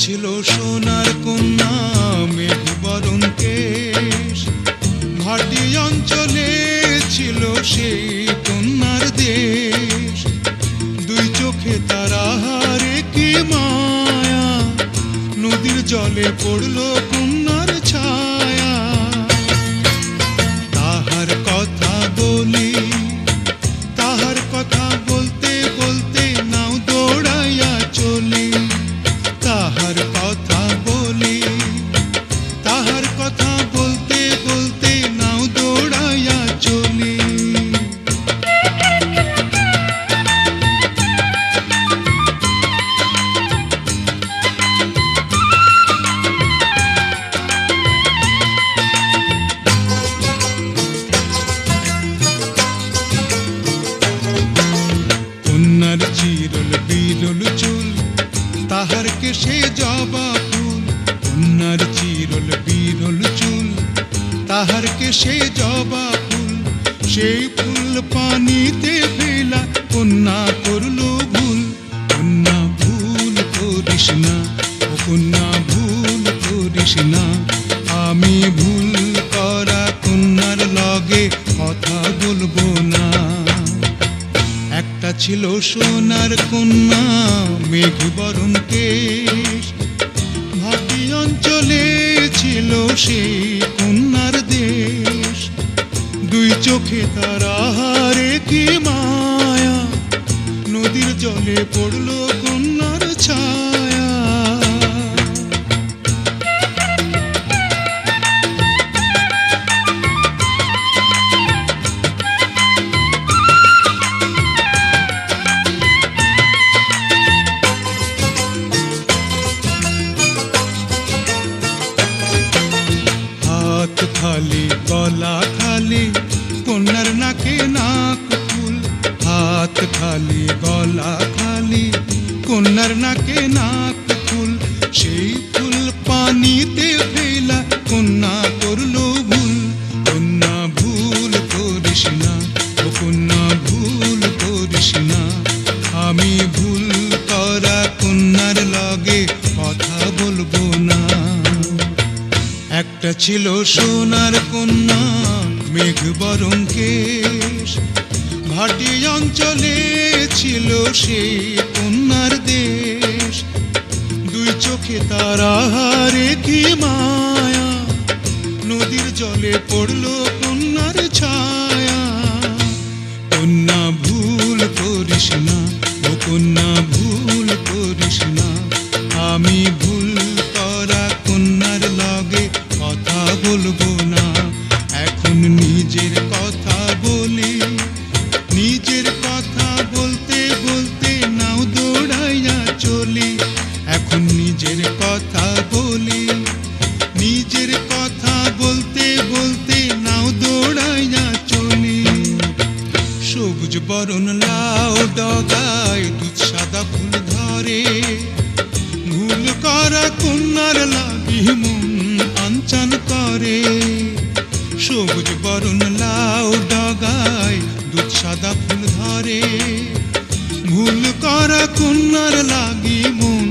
ছিল সোনার কন্যা মেঘ বরণ কেশ, ভাটি অঞ্চলে ছিল সেই কন্যার দেশ। দুই চোখে তারা হারে কি মায়া, নদীর জলে পড়ল কন্যার ছায়া। তাহার কথা বলি, তাহার কথা বলতে বলতে নাও দৌড়াইয়া চলি। তাহার কথা বলি, তাহার কথা বলতে বলতে নাও দৌড়াইয়া চলি। কন্যার চিরল বিরল চুল, তাহার কেশে জবা ফুল। কন্যার চিরল বিরল চুল, তাহার কেশে জবা ফুল। সেই ফুল পানিতে ফেলা কন্যা করল ভুল। কন্যা ভুল করিস না, ও কন্যা ভুল করিস না। আমি ভুল করা কন্যার লগে কথা বলবো না। একটা ছিল সোনার কন্যা মেঘ বরণ কেশ, ভাটি অঞ্চলে ছিল সেই কন্যার দেশ। দুই চোখে তারা হারে কি মায়া, নদীর জলে পড়ল কন্যার ছায়া। হাত খালি গলা খালি কন্যার নাকে নাক ফুল। হাত খালি গলা খালি কন্যার নাকে নাক ফুল। সেই ফুল পানিতে ফেলা কন্যা করল ভুল। কন্যা ভুল করিস না, ও কন্যা ভুল করিস না। আমি ভুল করা কন্যার লগে কথা বলবো না। একটা ছিল সোনার কন্যা মেঘ বরণ কেশ, ভাটি অঞ্চলে ছিল সেই কন্যার দেশ। দুই চোখে তারা হারে কি মায়া, নদীর জলে পড়ল কন্যার ছায়া। কন্যা ভুল করিস না, ও কন্যা ভুল করিস না। আমি ভুল করা কন্যার লগে কথা বলবো না। এখন নিজের কথা বলি, নিজের কথা বলতে বলতে নাও দৌড়াইয়া চলি। এখন নিজের কথা বলি, নিজের কথা বলতে বলতে নাও দৌড়াইয়া চলি। সবুজ বরণ লাউ ডগায় দুধ সাদা ফুল ধরে, ভুল করা কন্যার লাগি মন আনচান করে। সবুজ বরণ লাউ ডগায় দুধ সাদা ফুল ধরে, ভুল করা কন্যার লাগি মন